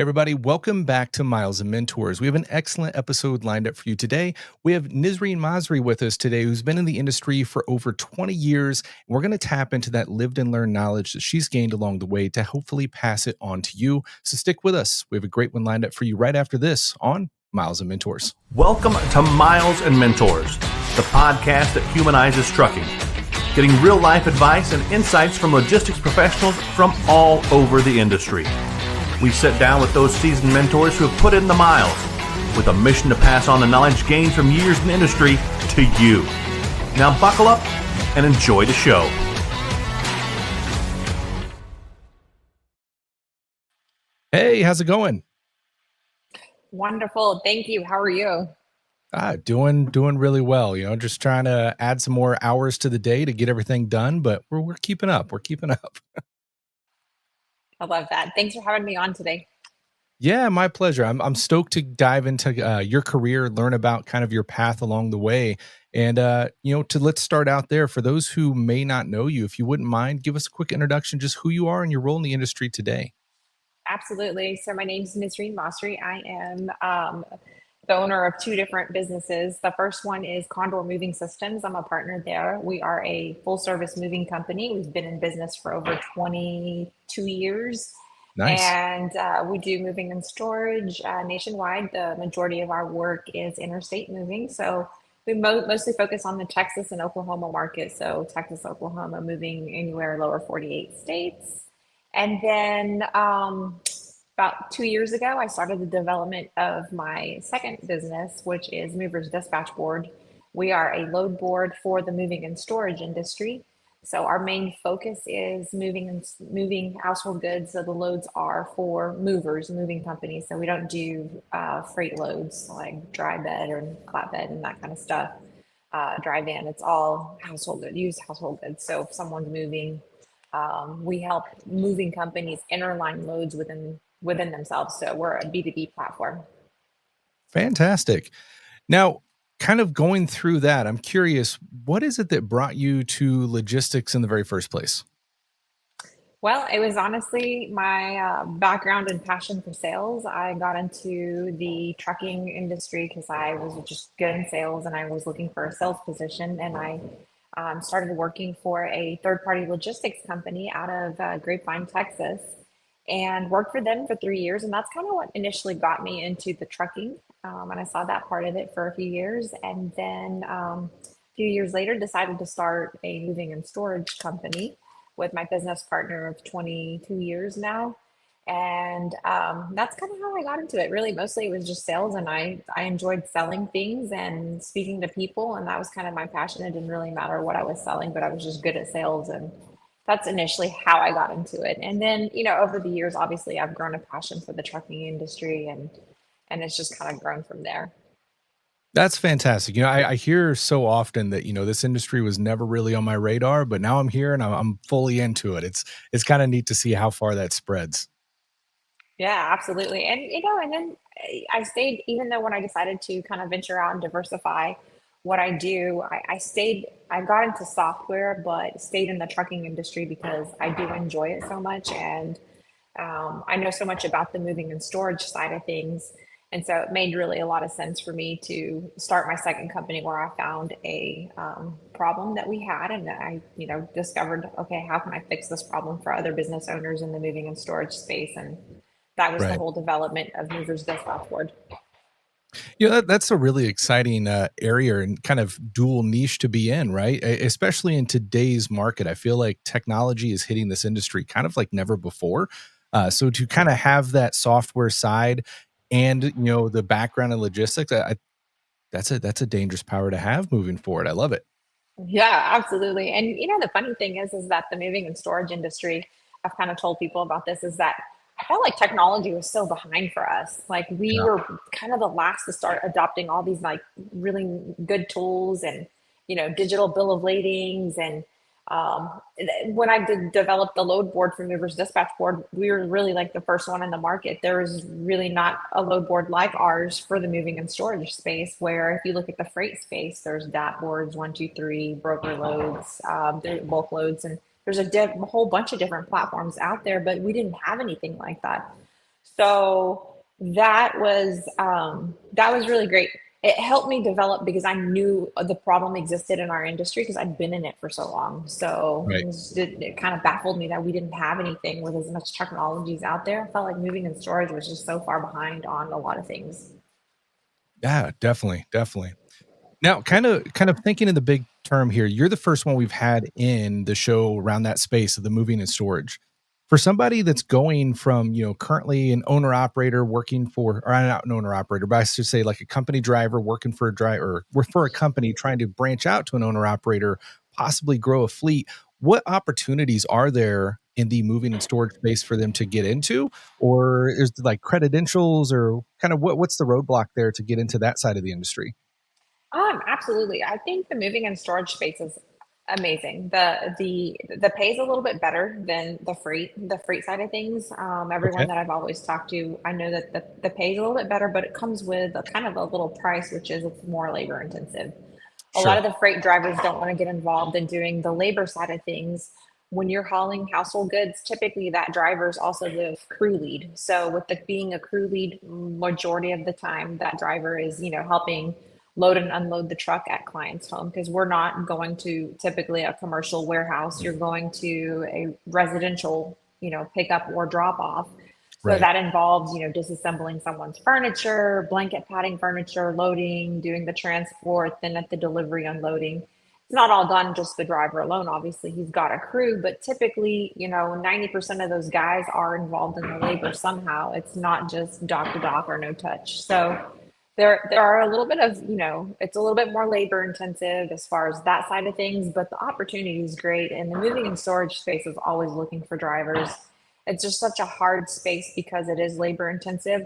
Everybody, welcome back to Miles and Mentors. We have an excellent episode lined up for you today. We have Nisrine Masri with us today, who's been in the industry for over 20 years. We're going to tap into that lived and learned knowledge that she's gained along the way to hopefully pass it on to you. So stick with us. We have a great one lined up for you right after this on Miles and Mentors. Welcome to Miles and Mentors, the podcast that humanizes trucking, getting real life advice and insights from logistics professionals from all over the industry. We sit down with those seasoned mentors who have put in the miles with a mission to pass on the knowledge gained from years in the industry to you. Now buckle up and enjoy the show. Hey, how's it going? Wonderful. Thank you. How are you? Doing really well. Just trying to add some more hours to the day to get everything done, but we're keeping up. We're keeping up. I love that. Thanks for having me on today. Yeah, my pleasure. I'm stoked to dive into your career, learn about kind of your path along the way, and let's start out there. For those who may not know you, if you wouldn't mind, give us a quick introduction, just who you are and your role in the industry today. Absolutely. So my name is Nisrine Masri. I am the owner of two different businesses. The first one is Condor Moving Systems. I'm a partner there. We are a full service moving company. We've been in business for over 22 years. Nice. And we do moving and storage nationwide. The majority of our work is interstate moving. So we mostly focus on the Texas and Oklahoma market. So Texas, Oklahoma, moving anywhere lower 48 states. And then about 2 years ago, I started the development of my second business, which is Movers Dispatch Board. We are a load board for the moving and storage industry. So our main focus is moving household goods. So the loads are for movers, moving companies. So we don't do freight loads like dry bed or flatbed and that kind of stuff. Dry van, it's all household goods, used household goods. So if someone's moving, we help moving companies interline loads within themselves. So we're a B2B platform. Fantastic. Now, kind of going through that, I'm curious, what is it that brought you to logistics in the very first place? Well, it was honestly my background and passion for sales. I got into the trucking industry because I was just good in sales and I was looking for a sales position. And I started working for a third-party logistics company out of Grapevine, Texas, and worked for them for 3 years. And that's kind of what initially got me into the trucking. And I saw that part of it for a few years. And then a few years later, decided to start a moving and storage company with my business partner of 22 years now. And that's kind of how I got into it. Really, mostly it was just sales, and I enjoyed selling things and speaking to people, and that was kind of my passion. It didn't really matter what I was selling, but I was just good at sales, and that's initially how I got into it. And then, over the years, obviously, I've grown a passion for the trucking industry, and it's just kind of grown from there. That's fantastic. I hear so often that, this industry was never really on my radar, but now I'm here and I'm fully into it. It's kind of neat to see how far that spreads. Yeah, absolutely. And then I stayed, even though when I decided to kind of venture out and diversify what I do, I got into software, but stayed in the trucking industry because I do enjoy it so much. And I know so much about the moving and storage side of things. And so it made really a lot of sense for me to start my second company where I found a problem that we had. And I, discovered, okay, how can I fix this problem for other business owners in the moving and storage space? And that was the whole development of Movers Dispatch Board. That's a really exciting area and kind of dual niche to be in, right? Especially in today's market. I feel like technology is hitting this industry kind of like never before. So to kind of have that software side and, the background in logistics, that's a dangerous power to have moving forward. I love it. Yeah, absolutely. And the funny thing is that the moving and storage industry, I've kind of told people about this, is that I felt like technology was so behind for us. Like we were kind of the last to start adopting all these like really good tools and, digital bill of ladings. And when I did develop the load board for Movers Dispatch Board, we were really like the first one in the market. There was really not a load board like ours for the moving and storage space, where if you look at the freight space, there's DAT boards, 1, 2, 3, broker loads, bulk loads, and there's a whole bunch of different platforms out there, but we didn't have anything like that. So that was really great. It helped me develop because I knew the problem existed in our industry because I'd been in it for so long. So Right. it kind of baffled me that we didn't have anything with as much technologies out there. I felt like moving and storage was just so far behind on a lot of things. Yeah, definitely, definitely. Now, kind of thinking in the big term here, you're the first one we've had in the show around that space of the moving and storage. For somebody that's going from, currently an owner operator working for, or not an owner operator, but I should say like a company driver working for a driver, or work for a company trying to branch out to an owner operator, possibly grow a fleet. What opportunities are there in the moving and storage space for them to get into? Or is it like credentials, or kind of what's the roadblock there to get into that side of the industry? Absolutely. I think the moving and storage space is amazing. The pay is a little bit better than the freight side of things. Everyone Okay. that I've always talked to, I know that the pay is a little bit better, but it comes with a kind of a little price, which is it's more labor intensive. A lot Sure. of the freight drivers don't want to get involved in doing the labor side of things. When you're hauling household goods, typically that driver is also the crew lead. So with the being a crew lead, majority of the time that driver is, helping load and unload the truck at client's home because we're not going to typically a commercial warehouse. You're going to a residential, pickup or drop off. So Right. that involves, disassembling someone's furniture, blanket padding furniture, loading, doing the transport, then at the delivery, unloading. It's not all done just the driver alone. Obviously, he's got a crew, but typically, 90% of those guys are involved in the labor somehow. It's not just dock to dock or no touch. So there are a little bit of, it's a little bit more labor intensive as far as that side of things, but the opportunity is great. And the moving and storage space is always looking for drivers. It's just such a hard space because it is labor intensive.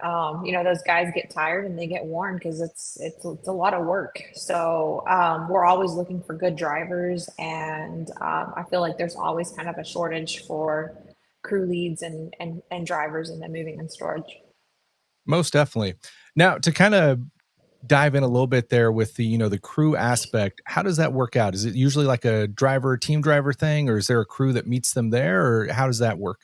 Those guys get tired and they get worn because it's a lot of work. So we're always looking for good drivers, and I feel like there's always kind of a shortage for crew leads and drivers in the moving and storage. Most definitely. Now, to kind of dive in a little bit there with the crew aspect, how does that work out? Is it usually like a team driver thing, or is there a crew that meets them there, or how does that work?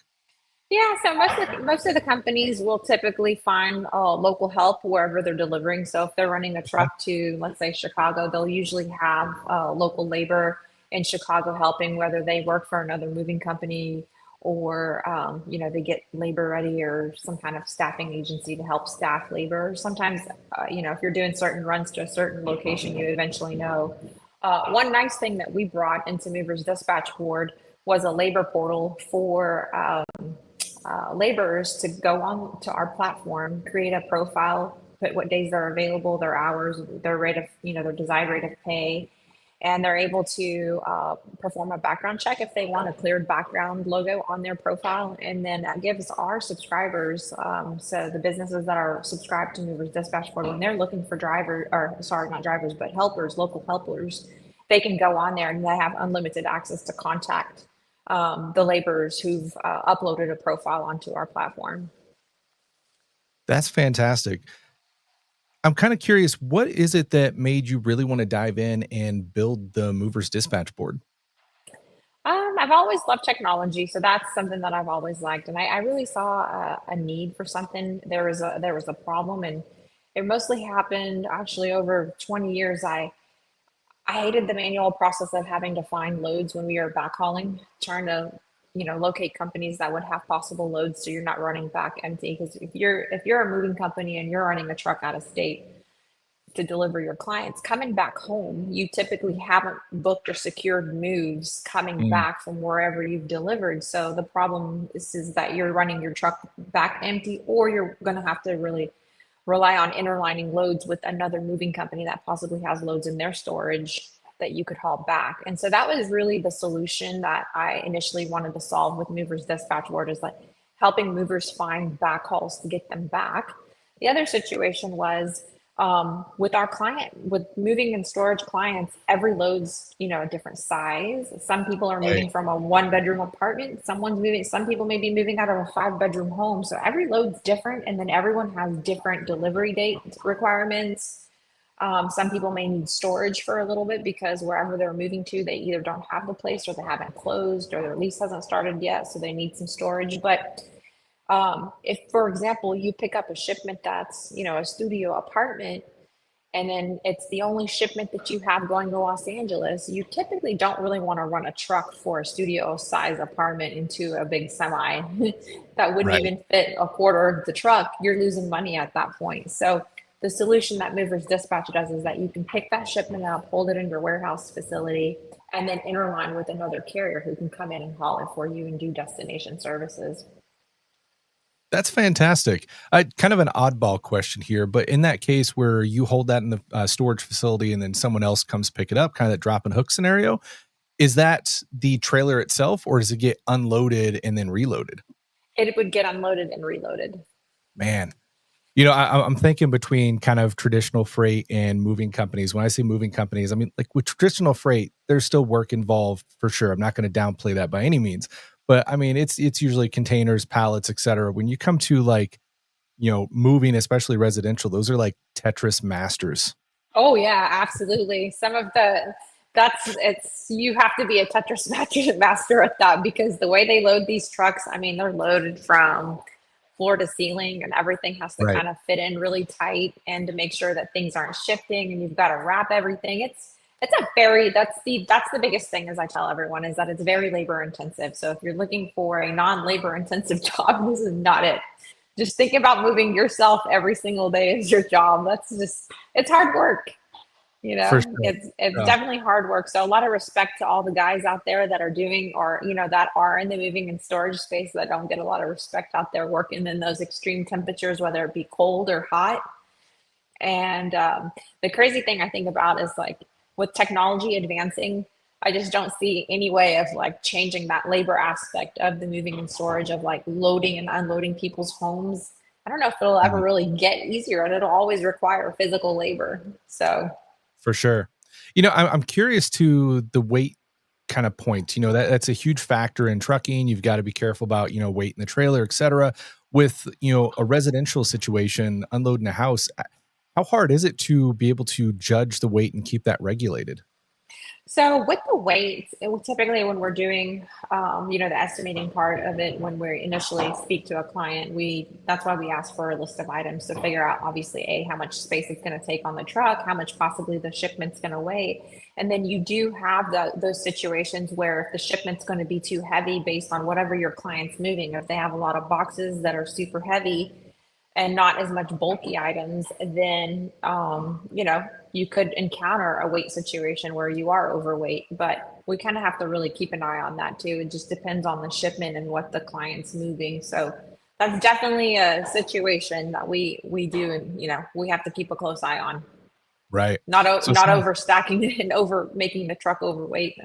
Yeah, so most of the companies will typically find local help wherever they're delivering. So if they're running a Okay. truck to, let's say, Chicago, they'll usually have local labor in Chicago helping, whether they work for another moving company or they get labor ready or some kind of staffing agency to help staff labor. Sometimes, if you're doing certain runs to a certain location, you eventually know. One nice thing that we brought into Movers Dispatch Board was a labor portal for laborers to go on to our platform, create a profile, put what days they're available, their hours, their rate of, their desired rate of pay, and they're able to perform a background check if they want a cleared background logo on their profile. And then that gives our subscribers, so the businesses that are subscribed to Movers Dispatch Board, when they're looking for drivers, or sorry, not drivers, but helpers, local helpers, they can go on there and they have unlimited access to contact the laborers who've uploaded a profile onto our platform. That's fantastic. I'm kind of curious, what is it that made you really want to dive in and build the movers dispatch board? I've always loved technology, so that's something that I've always liked, and I really saw a need for something. There was a problem, and it mostly happened actually over 20 years. I hated the manual process of having to find loads when we were backhauling, trying to, locate companies that would have possible loads so you're not running back empty. Because if you're a moving company and you're running a truck out of state to deliver your clients, coming back home, you typically haven't booked or secured moves coming Mm, back from wherever you've delivered. So the problem is that you're running your truck back empty, or you're going to have to really rely on interlining loads with another moving company that possibly has loads in their storage that you could haul back. And so that was really the solution that I initially wanted to solve with Movers Dispatch Board, is like helping movers find backhauls to get them back. The other situation was with our client, with moving and storage clients, every load's, a different size. Some people are right. moving from a 1 bedroom apartment. Some people may be moving out of a 5 bedroom home. So every load's different. And then everyone has different delivery date requirements. Some people may need storage for a little bit because wherever they're moving to, they either don't have the place or they haven't closed or their lease hasn't started yet. So they need some storage. But If, for example, you pick up a shipment that's, a studio apartment, and then it's the only shipment that you have going to Los Angeles, you typically don't really want to run a truck for a studio size apartment into a big semi that wouldn't Right. even fit a quarter of the truck. You're losing money at that point. So the solution that Movers Dispatch does is that you can pick that shipment up, hold it in your warehouse facility, and then interline with another carrier who can come in and haul it for you and do destination services. That's fantastic. Kind of an oddball question here, but in that case where you hold that in the storage facility and then someone else comes pick it up, kind of that drop and hook scenario, is that the trailer itself or does it get unloaded and then reloaded? It would get unloaded and reloaded. Man, I'm thinking between kind of traditional freight and moving companies. When I say moving companies, I mean, like with traditional freight, there's still work involved for sure. I'm not going to downplay that by any means, but I mean, it's usually containers, pallets, et cetera. When you come to like, moving, especially residential, those are like Tetris masters. Oh yeah, absolutely. Some of the that's it's you have to be a Tetris master at that because the way they load these trucks, I mean, they're loaded from floor to ceiling and everything has to Right. kind of fit in really tight and to make sure that things aren't shifting and you've got to wrap everything. It's a very that's the biggest thing as I tell everyone is that it's very labor intensive. So if you're looking for a non-labor intensive job, this is not it. Just think about moving yourself every single day as your job. It's hard work. For sure. It's Yeah. definitely hard work. So a lot of respect to all the guys out there that are doing or that are in the moving and storage space that don't get a lot of respect out there working in those extreme temperatures, whether it be cold or hot. And the crazy thing I think about is like with technology advancing, I just don't see any way of like changing that labor aspect of the moving and storage of like loading and unloading people's homes. I don't know if it'll ever Mhm. really get easier and it'll always require physical labor. So For sure. I'm curious to the weight kind of point. That's a huge factor in trucking. You've got to be careful about, weight in the trailer, et cetera. With, a residential situation, unloading a house, how hard is it to be able to judge the weight and keep that regulated? So with the weight, typically when we're doing, the estimating part of it, when we initially speak to a client, that's why we ask for a list of items to figure out, obviously, how much space it's going to take on the truck, how much possibly the shipment's going to weigh, and then you do have those situations where if the shipment's going to be too heavy based on whatever your client's moving, if they have a lot of boxes that are super heavy and not as much bulky items, then you could encounter a weight situation where you are overweight. But we kind of have to really keep an eye on that too. It just depends on the shipment and what the client's moving. So that's definitely a situation that we do, and we have to keep a close eye on. Right. So it Not sounds overstacking and over making the truck overweight.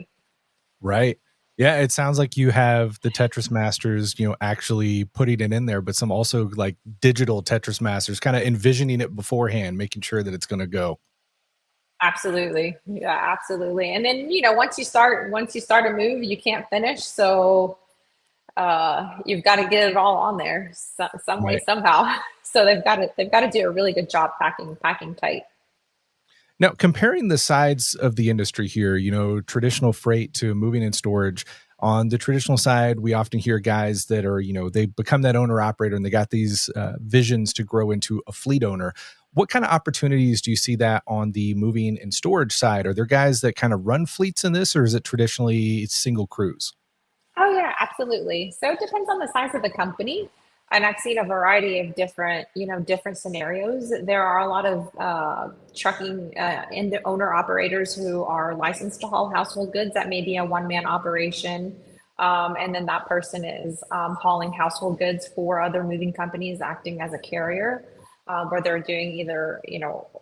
right. Yeah, it sounds like you have the Tetris masters, actually putting it in there, but some also like digital Tetris masters, kind of envisioning it beforehand, making sure that it's going to go. Absolutely. Yeah, absolutely. And then, once you start a move, you can't finish. So you've got to get it all on there some way, Right. somehow. So they've got to do a really good job packing tight. Now, comparing the sides of the industry here, traditional freight to moving and storage. On the traditional side, we often hear guys that are, they become that owner operator and they got these visions to grow into a fleet owner. What kind of opportunities do you see that on the moving and storage side? Are there guys that kind of run fleets in this, or is it traditionally single crews? Oh yeah, absolutely. So it depends on the size of the company. And I've seen a variety of different scenarios. There are a lot of trucking and owner operators who are licensed to haul household goods. That may be a one-man operation. And then that person is hauling household goods for other moving companies, acting as a carrier, where they're doing either,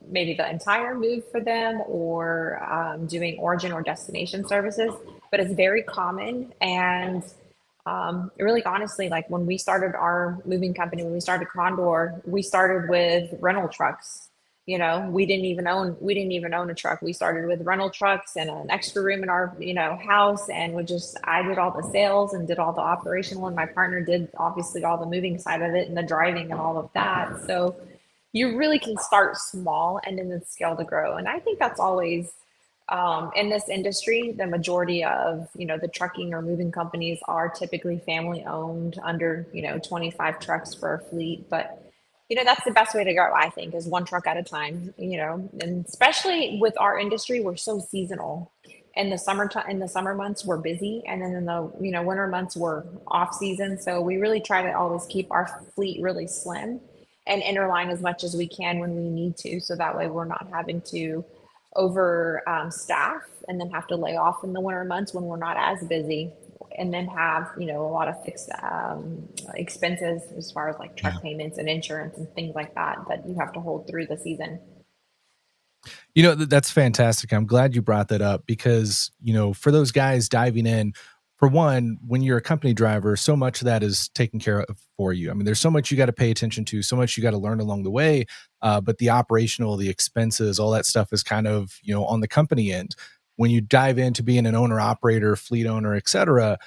maybe the entire move for them or doing origin or destination services. But it's very common. And really honestly, like when we started our moving company, when we started Condor, we started with rental trucks. We didn't even own a truck. We started with rental trucks and an extra room in our house, and I did all the sales and did all the operational, and my partner did obviously all the moving side of it and the driving and all of that. So you really can start small and then scale to grow. And I think that's always In this industry, the majority of, the trucking or moving companies are typically family owned, under, 25 trucks for a fleet. But, that's the best way to go, I think, is one truck at a time, and especially with our industry, we're so seasonal. In the summer months, we're busy. And then in the, winter months, we're off season. So we really try to always keep our fleet really slim and interline as much as we can when we need to. So that way we're not having to over staff and then have to lay off in the winter months when we're not as busy, and then have a lot of fixed expenses as far as like Yeah. truck payments and insurance and things like that that you have to hold through the season. That's fantastic. I'm glad you brought that up because, for those guys diving in, for one, when you're a company driver, so much of that is taken care of for you. I mean, there's so much you got to pay attention to, so much you got to learn along the way. But the operational, the expenses, all that stuff is kind of, on the company end. When you dive into being an owner, operator, fleet owner, et cetera,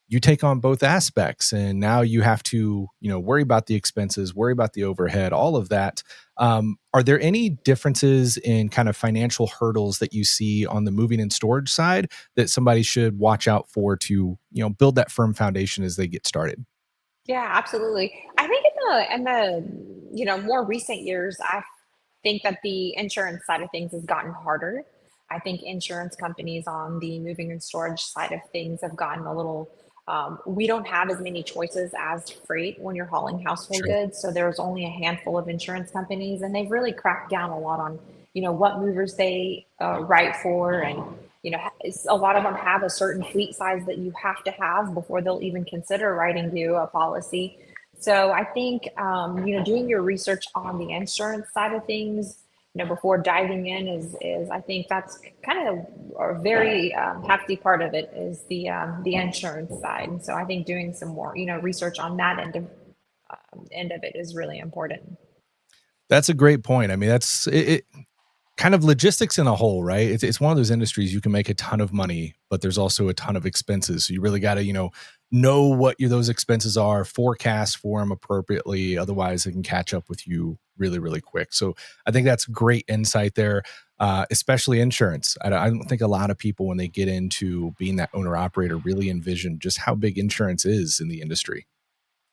you take on both aspects. And now you have to, worry about the expenses, worry about the overhead, all of that. Are there any differences in kind of financial hurdles that you see on the moving and storage side that somebody should watch out for to, build that firm foundation as they get started? Yeah, absolutely. I think in the more recent years, I think that the insurance side of things has gotten harder. I think insurance companies on the moving and storage side of things have gotten a little. We don't have as many choices as freight when you're hauling household Sure. goods. So there's only a handful of insurance companies, and they've really cracked down a lot on, what movers they write for, and a lot of them have a certain fleet size that you have to have before they'll even consider writing you a policy. So I think, doing your research on the insurance side of things, before diving in is I think that's kind of a very hefty part of it, is the insurance side. And so I think doing some more, research on that end of it is really important. That's a great point. I mean, that's it, kind of logistics in a whole, right? It's one of those industries you can make a ton of money, but there's also a ton of expenses. So you really got to, know what those expenses are, forecast for them appropriately. Otherwise, it can catch up with you really, really quick. So I think that's great insight there, especially insurance. I don't think a lot of people, when they get into being that owner operator, really envision just how big insurance is in the industry.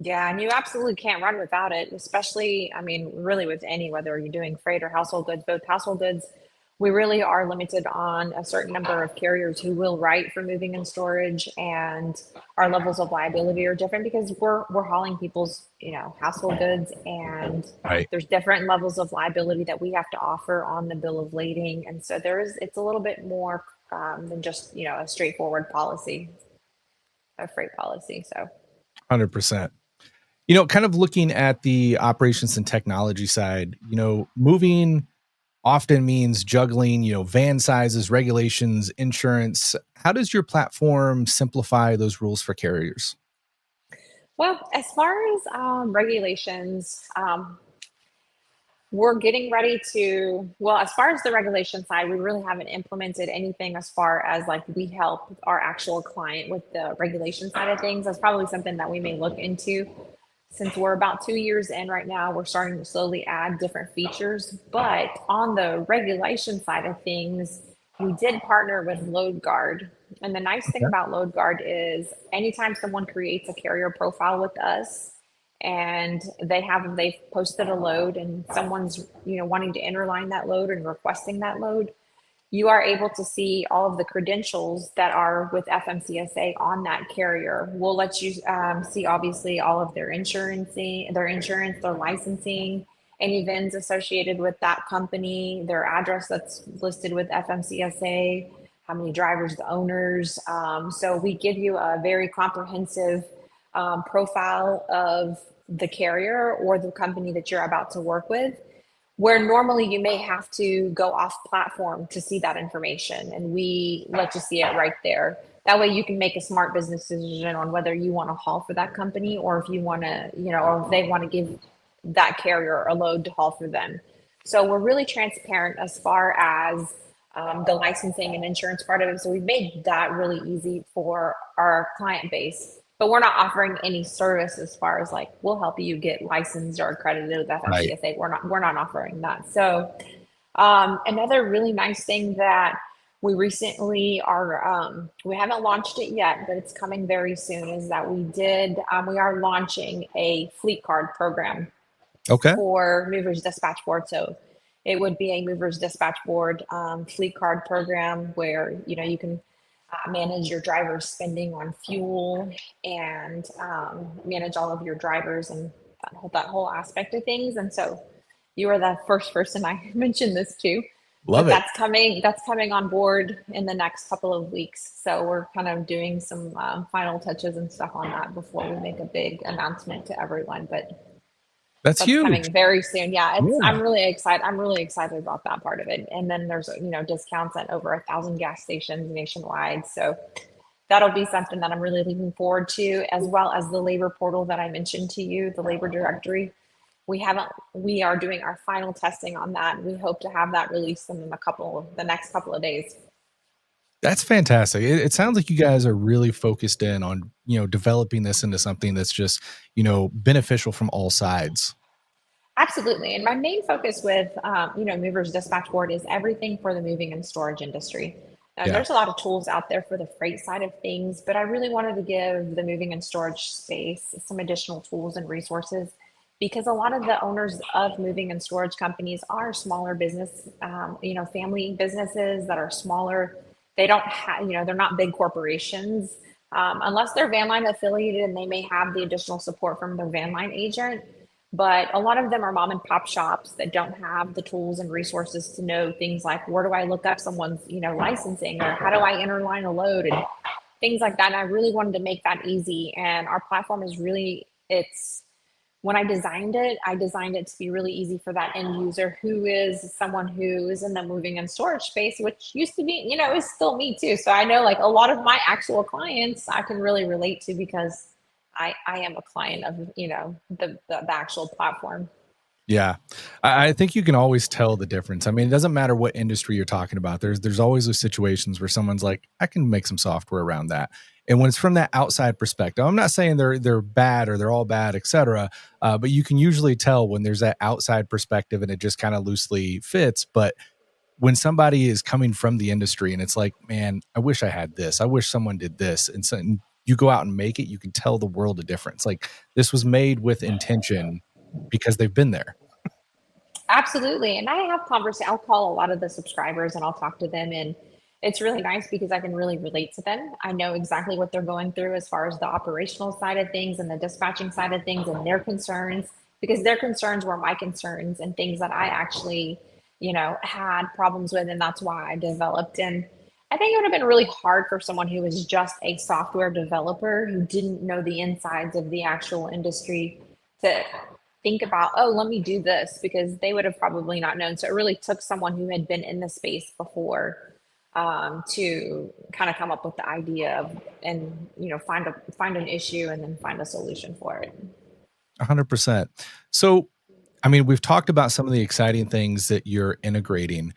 Yeah, and you absolutely can't run without it, especially, I mean, really with any, whether you're doing freight or household goods, both household goods, we really are limited on a certain number of carriers who will write for moving and storage, and our levels of liability are different because we're hauling people's, household goods, and Right. there's different levels of liability that we have to offer on the bill of lading. And so it's a little bit more than just, a straightforward policy, a freight policy. So 100%. Kind of looking at the operations and technology side, moving often means juggling, van sizes, regulations, insurance. How does your platform simplify those rules for carriers? well, as far as regulations, we're getting ready to, well, as far as the regulation side, we really haven't implemented anything as far as like we help our actual client with the regulation side of things. That's probably something that we may look into. Since we're about 2 years in right now, we're starting to slowly add different features. But on the regulation side of things, we did partner with LoadGuard. And the nice thing Okay. about LoadGuard is anytime someone creates a carrier profile with us and they've posted a load and someone's wanting to interline that load and requesting that load, you are able to see all of the credentials that are with FMCSA on that carrier. We'll let you see obviously all of their licensing, any VINs associated with that company, their address that's listed with FMCSA, how many drivers, the owners. So we give you a very comprehensive profile of the carrier or the company that you're about to work with, where normally you may have to go off platform to see that information, and we let you see it right there. That way you can make a smart business decision on whether you want to haul for that company, or if you want to, or if they want to give that carrier a load to haul for them. So we're really transparent as far as the licensing and insurance part of it. So we've made that really easy for our client base, but we're not offering any service as far as like, we'll help you get licensed or accredited with Right. FMCSA. We're not offering that. So another really nice thing that We recently are, we haven't launched it yet, but it's coming very soon. Is that we are launching a fleet card program Okay. for movers dispatch board. So it would be a movers dispatch board fleet card program where you can manage your drivers' spending on fuel and manage all of your drivers and that whole aspect of things. And so you are the first person I mentioned this to, Love but it. that's coming on board in the next couple of weeks. So we're kind of doing some final touches and stuff on that before we make a big announcement to everyone. But That's that's huge. coming very soon. Yeah, I'm Yeah. really excited. I'm really excited about that part of it. And then there's discounts at over 1,000 gas stations nationwide. So that'll be something that I'm really looking forward to, as well as the labor portal that I mentioned to you, the labor directory. We are doing our final testing on that. We hope to have that released in the next couple of days. That's fantastic. It sounds like you guys are really focused in on, developing this into something that's just, beneficial from all sides. Absolutely. And my main focus with, Movers Dispatch Board is everything for the moving and storage industry. Yeah. There's a lot of tools out there for the freight side of things, but I really wanted to give the moving and storage space some additional tools and resources because a lot of the owners of moving and storage companies are smaller business, family businesses that are smaller. They don't have, they're not big corporations. Unless they're van line affiliated and they may have the additional support from their van line agent, but a lot of them are mom and pop shops that don't have the tools and resources to know things like where do I look up someone's licensing, or how do I interline a load and things like that. And I really wanted to make that easy, and our platform is really, it's when I designed it to be really easy for that end user who is someone who is in the moving and storage space, which used to be, is still me too. So I know like a lot of my actual clients I can really relate to because I am a client of, the actual platform. Yeah. I think you can always tell the difference. I mean, it doesn't matter what industry you're talking about. There's always those situations where someone's like, I can make some software around that. And when it's from that outside perspective, I'm not saying they're bad or they're all bad, et cetera. But you can usually tell when there's that outside perspective and it just kind of loosely fits. But when somebody is coming from the industry and it's like, man, I wish I had this. I wish someone did this. And you go out and make it, you can tell the world a difference. Like this was made with intention because they've been there. Absolutely. And I have I'll call a lot of the subscribers and I'll talk to them. And it's really nice because I can really relate to them. I know exactly what they're going through as far as the operational side of things and the dispatching side of things and their concerns, because their concerns were my concerns and things that I actually, had problems with. And that's why I developed. And I think it would have been really hard for someone who was just a software developer who didn't know the insides of the actual industry to think about, oh, let me do this, because they would have probably not known. So it really took someone who had been in the space before to kind of come up with the idea of, and find an issue and then find a solution for it. 100%. So, I mean, we've talked about some of the exciting things that you're integrating.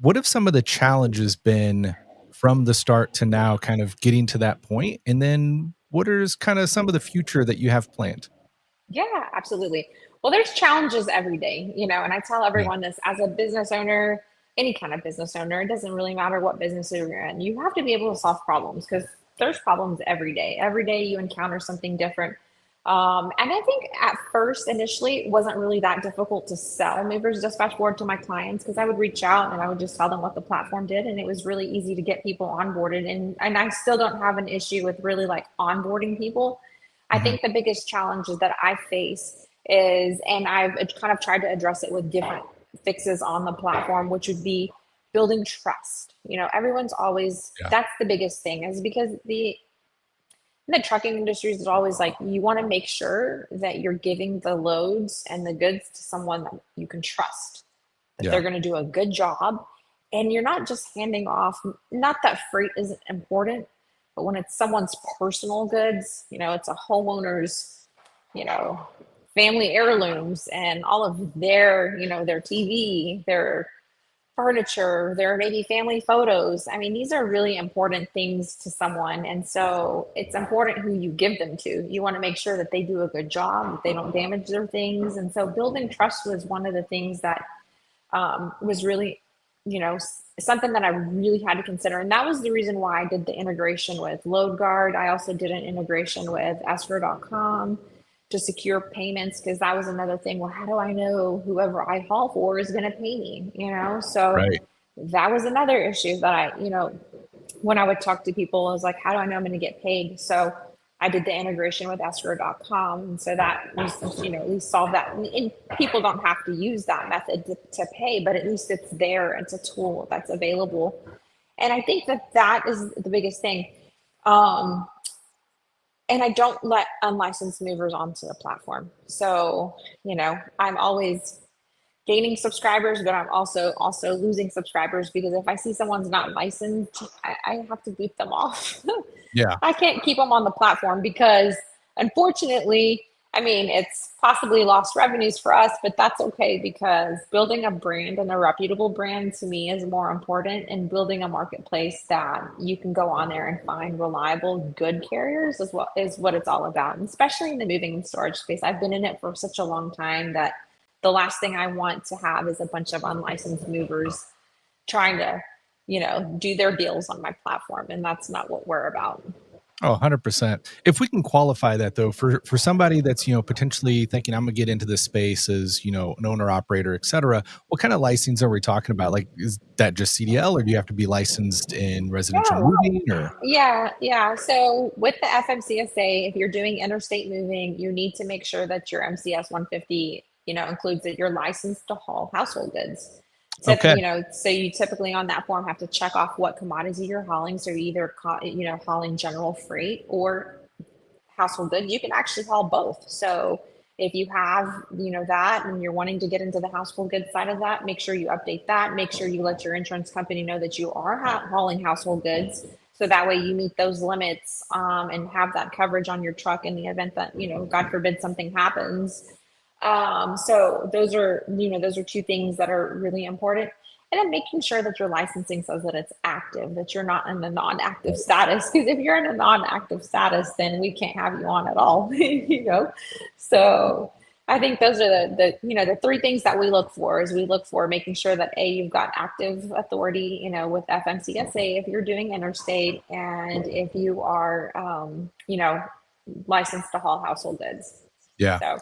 What have some of the challenges been from the start to now, kind of getting to that point? And then what is kind of some of the future that you have planned? Yeah, absolutely. Well, there's challenges every day, and I tell Yeah. everyone this as a business owner, any kind of business owner, it doesn't really matter what business you're in. You have to be able to solve problems because there's problems every day. Every day you encounter something different. And I think at first, initially, it wasn't really that difficult to sell Movers Dispatch Board to my clients because I would reach out and I would just tell them what the platform did. And it was really easy to get people onboarded. And I still don't have an issue with really like onboarding people. I Mhm. think the biggest challenges that I face is, and I've kind of tried to address it with different fixes on the platform, which would be building trust. Everyone's always, Yeah. that's the biggest thing, is because the trucking industry is always like, you want to make sure that you're giving the loads and the goods to someone that you can trust, that Yeah. they're going to do a good job. And you're not just handing off, not that freight isn't important, but when it's someone's personal goods, it's a homeowner's, you know, family heirlooms and all of their TV, their furniture, their maybe family photos. I mean, these are really important things to someone. And so it's important who you give them to. You want to make sure that they do a good job, that they don't damage their things. And so building trust was one of the things that was really something that I really had to consider. And that was the reason why I did the integration with LoadGuard. I also did an integration with escrow.com to secure payments, because that was another thing. Well, how do I know whoever I haul for is going to pay me? So Right. that was another issue that when I would talk to people, I was like, how do I know I'm going to get paid? So I did the integration with escrow.com. And so that was, at least solve that. And people don't have to use that method to pay, but at least it's there. It's a tool that's available. And I think that is the biggest thing. Um, and I don't let unlicensed movers onto the platform. So, I'm always gaining subscribers, but I'm also losing subscribers, because if I see someone's not licensed, I have to boot them off. Yeah. I can't keep them on the platform because, unfortunately, I mean, it's possibly lost revenues for us, but that's okay, because building a brand and a reputable brand to me is more important, and building a marketplace that you can go on there and find reliable, good carriers is what it's all about. And especially in the moving and storage space, I've been in it for such a long time that the last thing I want to have is a bunch of unlicensed movers trying to, do their deals on my platform. And that's not what we're about. Oh, 100%. If we can qualify that though, for somebody that's, potentially thinking I'm gonna get into this space as, an owner operator, et cetera, what kind of license are we talking about? Like, is that just CDL, or do you have to be licensed in residential Yeah. moving or? Yeah. So with the FMCSA, if you're doing interstate moving, you need to make sure that your MCS 150, includes that you're licensed to haul household goods. Okay. So you typically on that form have to check off what commodity you're hauling. So you're either, hauling general freight or household good. You can actually haul both. So if you have, that, and you're wanting to get into the household goods side of that, make sure you update that. Make sure you let your insurance company know that you are hauling household goods. So that way you meet those limits, and have that coverage on your truck in the event that, God forbid something happens. So those are two things that are really important. And then making sure that your licensing says that it's active, that you're not in the non-active status. Because if you're in a non-active status, then we can't have you on at all. So I think those are the three things that we look for. Is we look for making sure that you've got active authority, with FMCSA if you're doing interstate, and if you are, licensed to haul household goods. Yeah. So.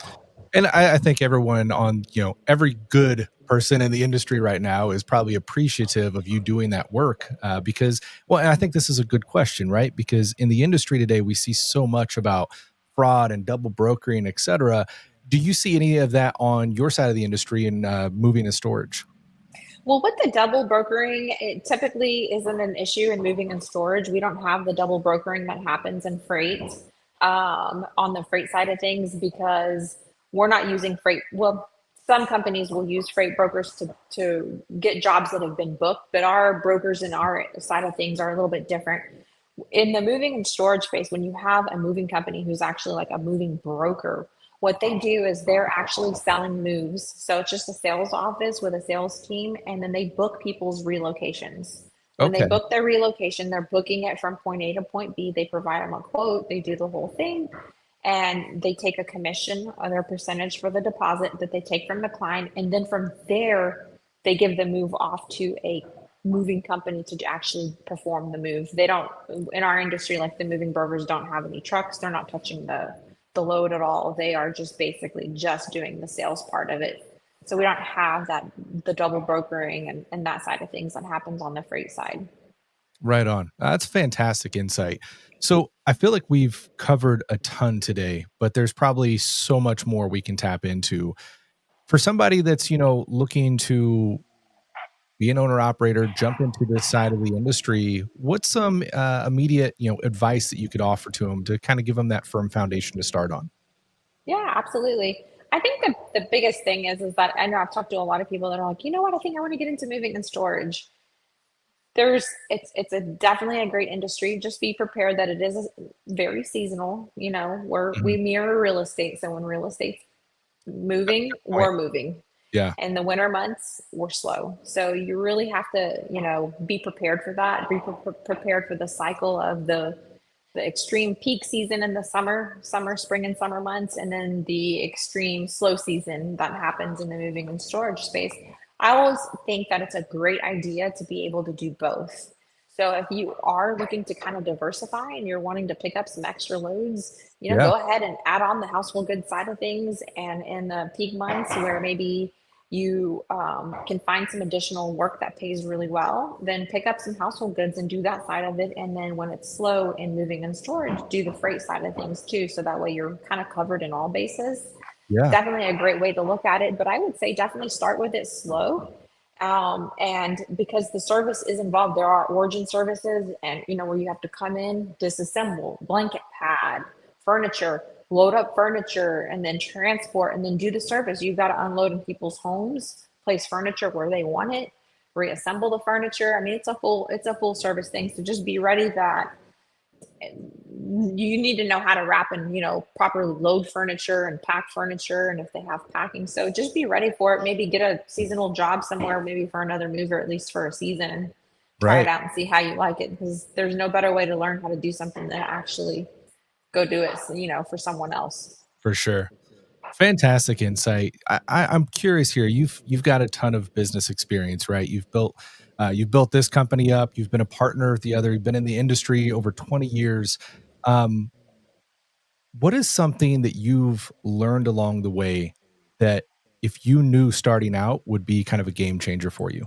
And I think everyone on, every good person in the industry right now is probably appreciative of you doing that work, because, well, and I think this is a good question, right? Because in the industry today, we see so much about fraud and double brokering, et cetera. Do you see any of that on your side of the industry in moving and storage? Well, with the double brokering, it typically isn't an issue in moving and storage. We don't have the double brokering that happens in freight, on the freight side of things, because we're not using freight. Well, some companies will use freight brokers to get jobs that have been booked, but our brokers in our side of things are a little bit different. In the moving and storage space, when you have a moving company who's actually like a moving broker, what they do is they're actually selling moves. So it's just a sales office with a sales team, and then they book people's relocations. When they Okay. book their relocation, they're booking it from point A to point B. They provide them a quote, they do the whole thing, and they take a commission on their percentage for the deposit that they take from the client. And then from there, they give the move off to a moving company to actually perform the move. They don't, in our industry, like the moving brokers don't have any trucks. They're not touching the load at all. They are just basically just doing the sales part of it. So we don't have the double brokering and that side of things that happens on the freight side. Right on. That's fantastic insight. So I feel like we've covered a ton today, but there's probably so much more we can tap into. For somebody that's, looking to be an owner operator, jump into this side of the industry, what's some immediate, advice that you could offer to them to kind of give them that firm foundation to start on? Yeah, absolutely. I think the biggest thing is that I know I've talked to a lot of people that are like, you know what, I think I want to get into moving and storage. It's a definitely a great industry. Just be prepared that it is very seasonal. We Mhm. mirror real estate. So when real estate's moving, Point. we're moving. Yeah. And the winter months were slow. So you really have to, be prepared for that. Be prepared for the cycle of the extreme peak season in the spring and summer months, and then the extreme slow season that happens in the moving and storage space. I always think that it's a great idea to be able to do both. So if you are looking to kind of diversify and you're wanting to pick up some extra loads, Yeah. go ahead and add on the household goods side of things. And in the peak months where maybe you can find some additional work that pays really well, then pick up some household goods and do that side of it. And then when it's slow in moving and storage, do the freight side of things too. So that way you're kind of covered in all bases. Yeah. Definitely a great way to look at it, but I would say definitely start with it slow. And because the service is involved, there are origin services, and where you have to come in, disassemble, blanket pad, furniture, load up furniture, and then transport, and then do the service. You've got to unload in people's homes, place furniture where they want it, reassemble the furniture. I mean, it's a full service thing. So just be ready that you need to know how to wrap and properly load furniture and pack furniture, and if they have packing, so just be ready for it. Maybe get a seasonal job somewhere, maybe for another mover, at least for a season, and try it Right. out and see how you like it, because there's no better way to learn how to do something than actually go do it for someone else. For sure. Fantastic insight. I'm curious here. You've got a ton of business experience, right? You've built this company up. You've been a partner with the other. You've been in the industry over 20 years. Um, what is something that you've learned along the way that if you knew starting out would be kind of a game changer for you?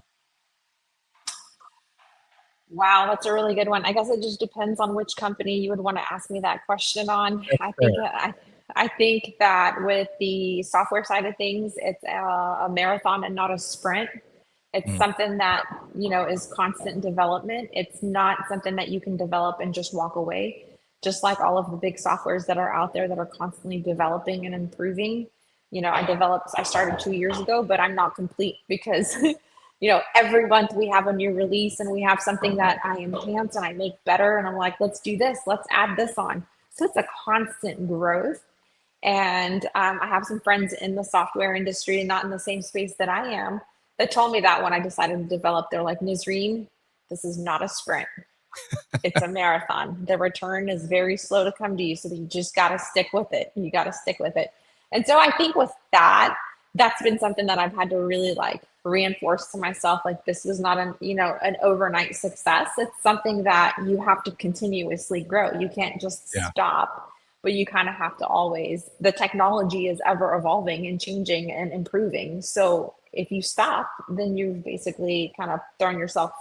Wow, that's a really good one. I guess it just depends on which company you would want to ask me that question on. That's fair. I think that with the software side of things, it's a marathon and not a sprint. It's Mm, something that is constant development. It's not something that you can develop and just walk away. Just like all of the big softwares that are out there that are constantly developing and improving. I started 2 years ago, but I'm not complete because every month we have a new release and we have something that I enhance and I make better. And I'm like, let's do this, let's add this on. So it's a constant growth. And I have some friends in the software industry, not in the same space that I am, that told me that when I decided to develop. They're like, Nisrine, this is not a sprint. It's a marathon. The return is very slow to come to you. So you just got to stick with it. You got to stick with it. And so I think with that, that's been something that I've had to really like reinforce to myself. Like this was not an overnight success. It's something that you have to continuously grow. You can't just yeah. stop, but you kind of have to always, the technology is ever evolving and changing and improving. So if you stop, then you've basically kind of thrown yourself,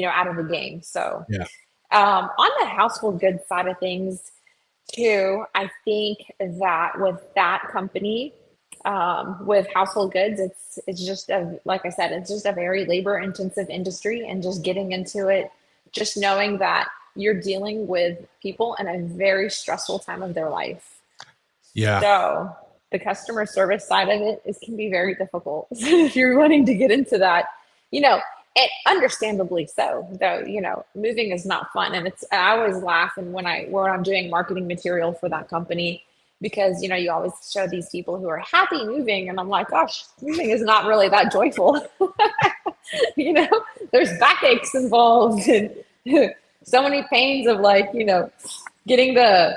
out of the game. So Yeah. on the household goods side of things, too, I think that with that company, with household goods, it's just like I said, it's just a very labor intensive industry, and just getting into it, just knowing that you're dealing with people in a very stressful time of their life. Yeah. So the customer service side of it is can be very difficult. If you're wanting to get into that, you know, and understandably so, though, moving is not fun. And I always laugh and when I'm doing marketing material for that company, because you always show these people who are happy moving, and I'm like, gosh, moving is not really that joyful. you know, there's backaches involved and so many pains of like, getting the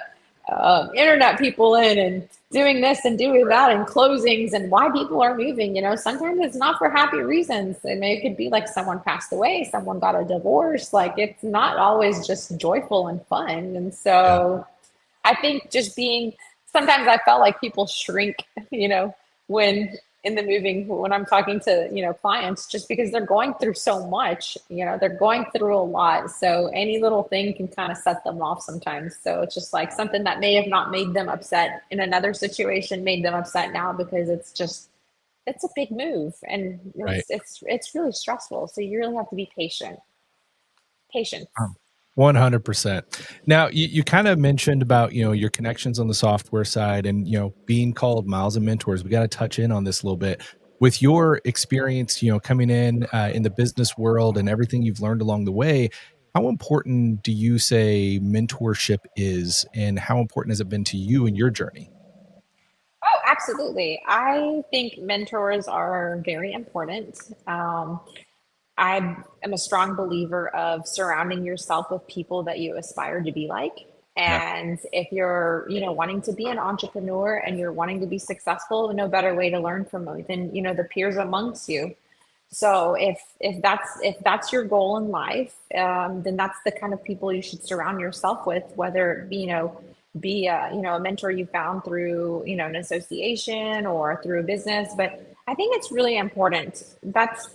internet people in and doing this and doing that and closings and why people are moving. Sometimes it's not for happy reasons. It could be like someone passed away, someone got a divorce. Like it's not always just joyful and fun. And Yeah. so I think just sometimes I felt like people shrink, when in the moving, when I'm talking to, clients, just because they're going through so much, they're going through a lot. So any little thing can kind of set them off sometimes. So it's just like something that may have not made them upset in another situation made them upset now, because it's a big move, and Right. it's really stressful. So you really have to be patient. Patience. 100%. Now, you kind of mentioned about, your connections on the software side and, being called miles and mentors. We got to touch in on this a little bit. With your experience, coming in the business world and everything you've learned along the way, how important do you say mentorship is, and how important has it been to you in your journey? Oh, absolutely. I think mentors are very important. I am a strong believer of surrounding yourself with people that you aspire to be like. Yeah. And if you're, wanting to be an entrepreneur and you're wanting to be successful, no better way to learn from than, the peers amongst you. So if that's your goal in life, then that's the kind of people you should surround yourself with, whether it be, be a mentor you found through, an association or through a business. But I think it's really important. That's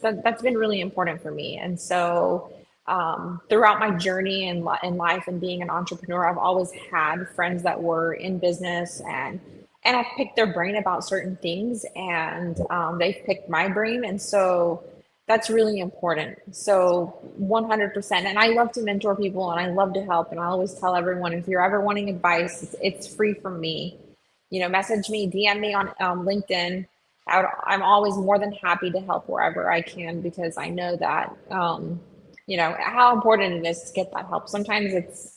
been really important for me. And so throughout my journey in life and being an entrepreneur, I've always had friends that were in business, and I've picked their brain about certain things, and they've picked my brain. And so that's really important. So 100%. And I love to mentor people and I love to help. And I always tell everyone, if you're ever wanting advice, it's free from me. Message me, DM me on LinkedIn. I'm always more than happy to help wherever I can, because I know that, how important it is to get that help. Sometimes it's,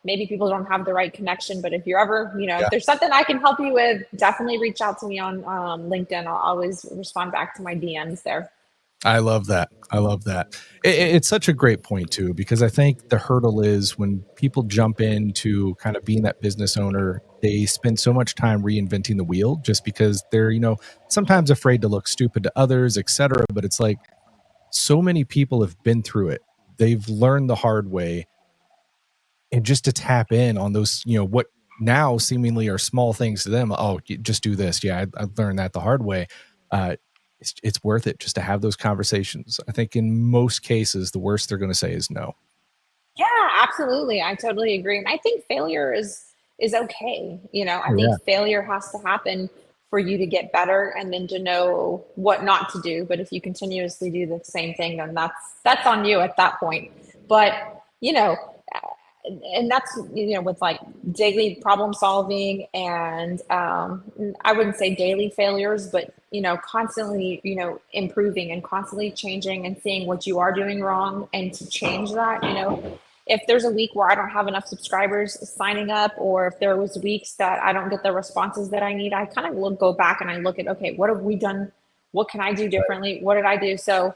maybe people don't have the right connection, but if you're ever, if Yeah. there's something I can help you with, definitely reach out to me on LinkedIn. I'll always respond back to my DMs there. I love that. I love that. It's such a great point too, because I think the hurdle is when people jump into kind of being that business owner, they spend so much time reinventing the wheel just because they're, sometimes afraid to look stupid to others, et cetera. But it's like so many people have been through it. They've learned the hard way. And just to tap in on those, what now seemingly are small things to them. Oh, just do this. Yeah, I learned that the hard way. It's worth it just to have those conversations. I think in most cases, the worst they're going to say is no. Yeah, absolutely. I totally agree. And I think failure is okay. I Oh, think yeah. failure has to happen for you to get better and then to know what not to do. But if you continuously do the same thing, then that's on you at that point. But, and that's, with like daily problem solving and I wouldn't say daily failures, but constantly, improving and constantly changing and seeing what you are doing wrong and to change that. If there's a week where I don't have enough subscribers signing up, or if there was weeks that I don't get the responses that I need, I kind of go back and I look at, okay, what have we done? What can I do differently? What did I do? So,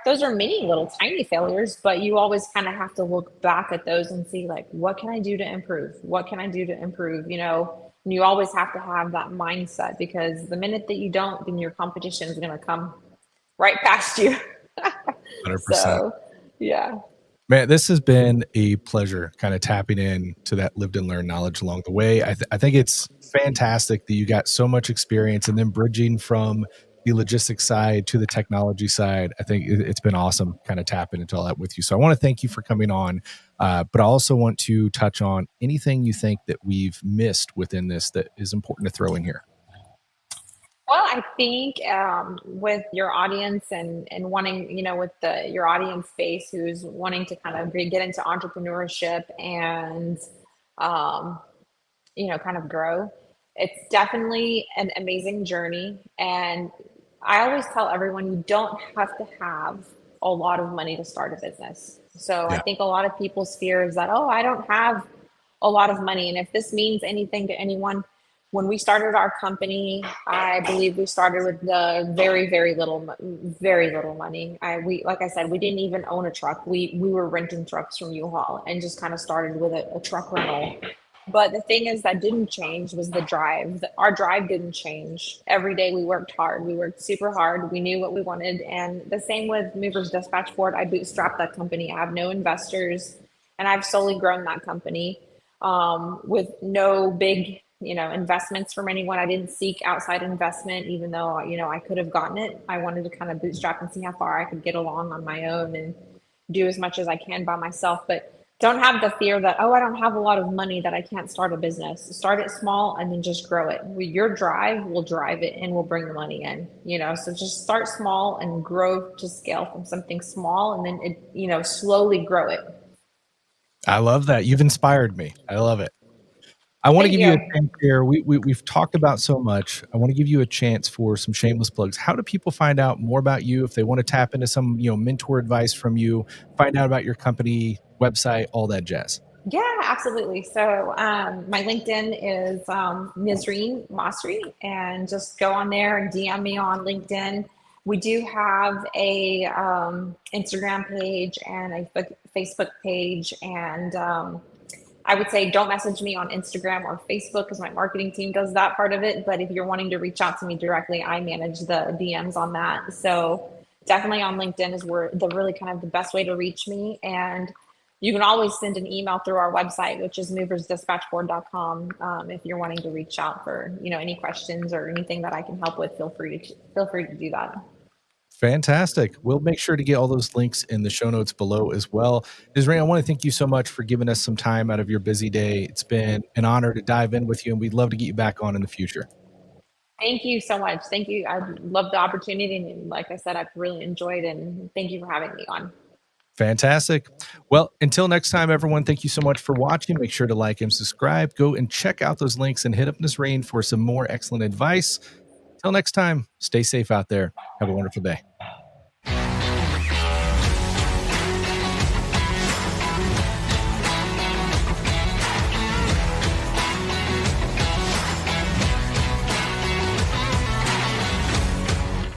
those are many little tiny failures, but you always kind of have to look back at those and see, like, what can I do to improve? What can I do to improve? And you always have to have that mindset, because the minute that you don't, then your competition is going to come right past you. 100%. So, yeah. Man, this has been a pleasure kind of tapping in to that lived and learned knowledge along the way. I think it's fantastic that you got so much experience and then bridging from the logistics side to the technology side. I think it's been awesome kind of tapping into all that with you. So I want to thank you for coming on. But I also want to touch on anything you think that we've missed within this that is important to throw in here. Well, I think with your audience and wanting, with your audience base who's wanting to kind of get into entrepreneurship and, kind of grow, it's definitely an amazing journey. And I always tell everyone, you don't have to have a lot of money to start a business. So I Yeah. think a lot of people's fear is that, oh, I don't have a lot of money. And if this means anything to anyone, when we started our company, I believe we started with the very little money. Like I said, we didn't even own a truck. We were renting trucks from U-Haul and just kind of started with a truck rental. But the thing is that didn't change was the drive. Our drive didn't change. Every day we worked hard. We worked super hard. We knew what we wanted. And the same with Movers Dispatch Board. I bootstrapped that company. I have no investors, and I've slowly grown that company with no big, investments from anyone. I didn't seek outside investment, even though, I could have gotten it. I wanted to kind of bootstrap and see how far I could get along on my own and do as much as I can by myself. But don't have the fear that, oh, I don't have a lot of money that I can't start a business. Start it small and then just grow it. Your drive will drive it and will bring the money in, so just start small and grow to scale from something small, and then slowly grow it. I love that. You've inspired me. I love it. I want to Thank give you you. a chance here. We've talked about so much. I want to give you a chance for some shameless plugs. How do people find out more about you if they want to tap into some, mentor advice from you, find out about your company, website, all that jazz? Yeah, absolutely. So my LinkedIn is Nisrine Masri, and just go on there and DM me on LinkedIn. We do have a Instagram page and a Facebook page, and I would say don't message me on Instagram or Facebook because my marketing team does that part of it. But if you're wanting to reach out to me directly, I manage the DMs on that. So definitely on LinkedIn is where the really kind of the best way to reach me. And you can always send an email through our website, which is moversdispatchboard.com. If you're wanting to reach out for, any questions or anything that I can help with, feel free to do that. Fantastic. We'll make sure to get all those links in the show notes below as well. Nisrine, I want to thank you so much for giving us some time out of your busy day. It's been an honor to dive in with you, and we'd love to get you back on in the future. Thank you so much. Thank you. I love the opportunity. And like I said, I've really enjoyed it. And thank you for having me on. Fantastic. Well, until next time, everyone, thank you so much for watching. Make sure to like and subscribe. Go and check out those links and hit up Nisrine for some more excellent advice. Till next time, stay safe out there. Have a wonderful day.